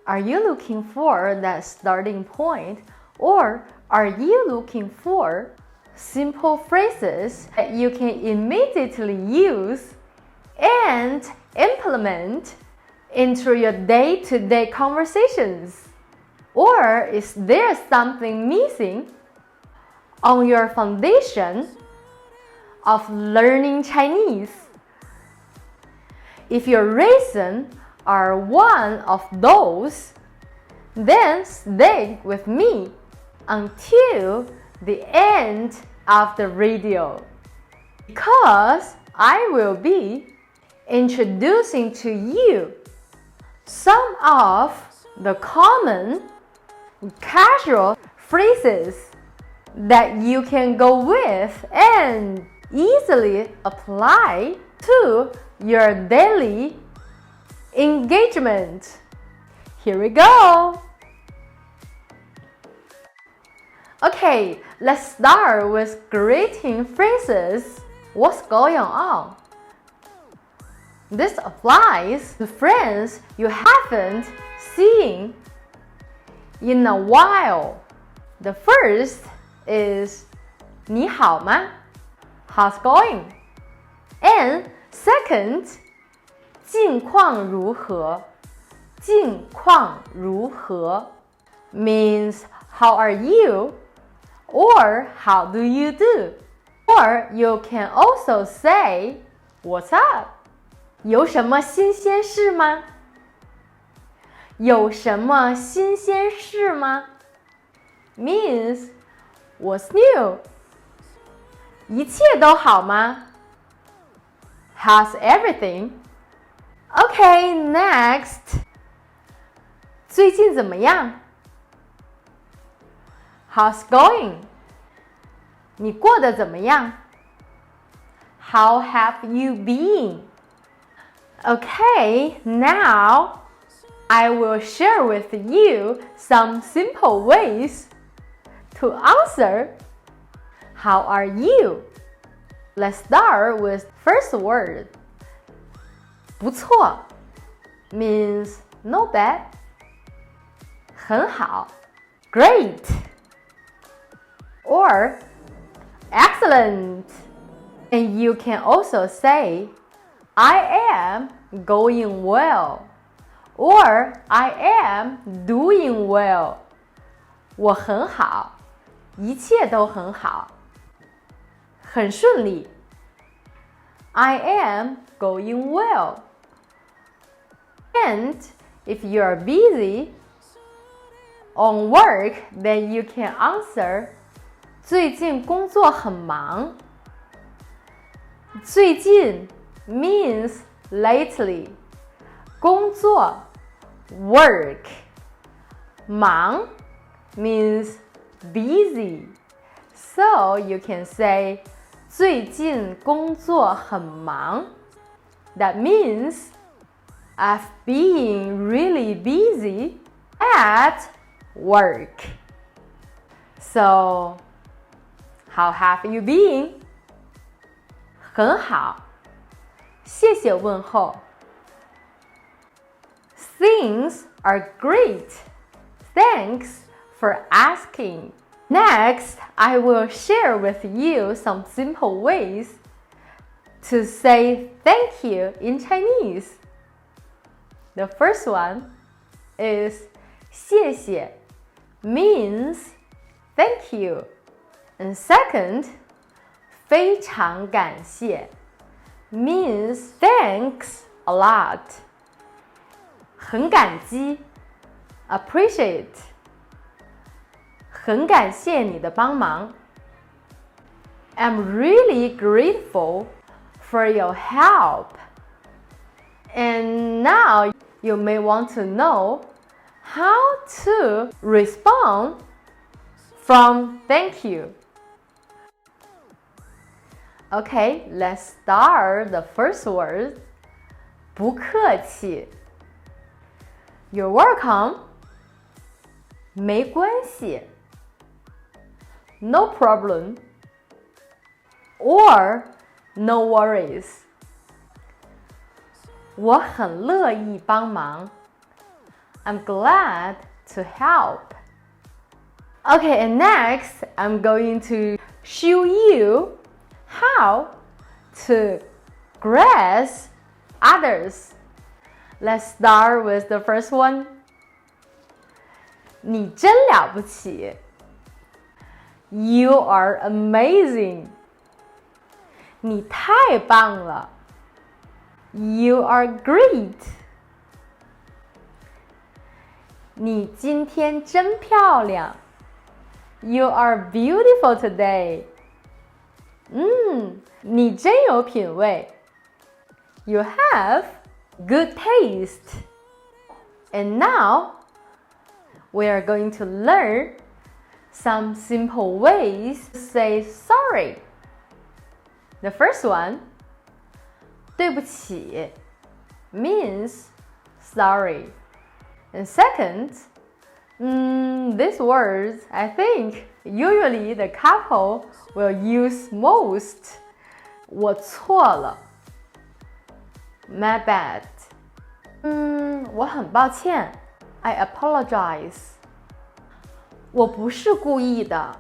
Are you looking for that starting point, or are you looking for simple phrases that you can immediately use and implement into your day-to-day conversations? Or is there something missing on your foundation of learning Chinese? If your reason are one of those, then stay with me until the end of the video, because I will be introducing to you some of the common casual phrases that you can go with and easily apply to your daily engagement. Here we go. Okay, let's start with greeting phrases. What's going on? This applies to friends you haven't seen in a while. The first is 你好吗? How's going? And second, 近况如何? 近况如何 means how are you or how do you do? Or you can also say what's up? 有什么新鲜事吗？有什么新鲜事吗 means what's new? 一切都好吗？ How's everything? Okay, next. 最近怎么样？ How's going? 你过得怎么样？ How have you been? Okay, now I will share with you some simple ways to answer how are you? Let's start with first word. 不错 means not bad. 很好 great. Or excellent. And you can also say I am going well. Or I am doing well. 我很好，一切都很好，很顺利。I am going well. And if you are busy on work, then you can answer 最近工作很忙。最近 means lately. 工作 work. 忙 means busy. So you can say 最近工作很忙. That means I've been really busy at work. So how have you been? 很好，谢谢问候。Things are great. Thanks for asking. Next, I will share with you some simple ways to say thank you in Chinese. The first one is 谢谢 means thank you. And second, 非常感谢 means thanks a lot. 很感激 appreciate. 很感谢你的帮忙 I'm really grateful for your help. And now you may want to know how to respond from thank you. Okay, let's start the first word. 不客气 You're welcome. 没关系 No problem. Or no worries. 我很乐意帮忙 I'm glad to help. Okay, and next I'm going to show you how to grace others. Let's start with the first one. 你真了不起。You are amazing. 你太棒了。You are great. 你今天真漂亮。You are beautiful today. 你真有品味。You have good taste. And now, we are going to learn some simple ways to say sorry. The first one, 对不起 means sorry. And second, these words, I think, usually the couple will use most. 我错了 My bad. 我很抱歉 I apologize. 我不是故意的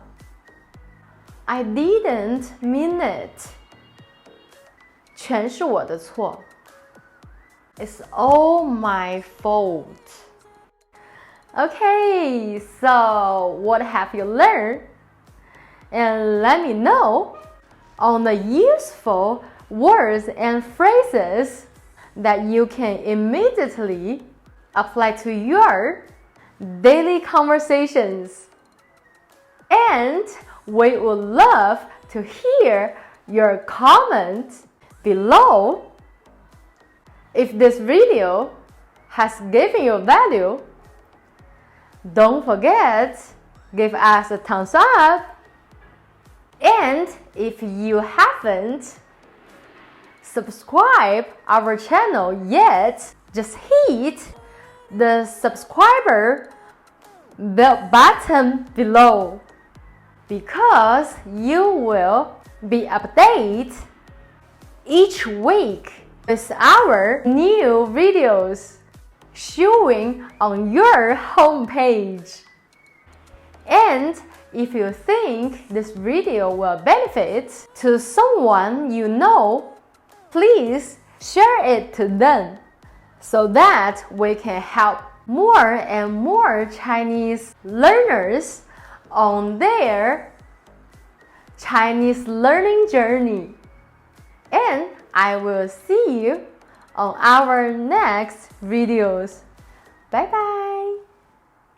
I didn't mean it. 全是我的错 It's all my fault. Okay, so what have you learned? And let me know on the useful words and phrases that you can immediately apply to your daily conversations. And we would love to hear your comments below. If this video has given you value, don't forget, give us a thumbs up. And if you haven't subscribed our channel yet, just hit the subscriber bell button below, because you will be updated each week with our new videos showing on your homepage. And if you think this video will benefit to someone you know, please share it to them so that we can help more and more Chinese learners on their Chinese learning journey. And I will see you on our next videos. Bye bye!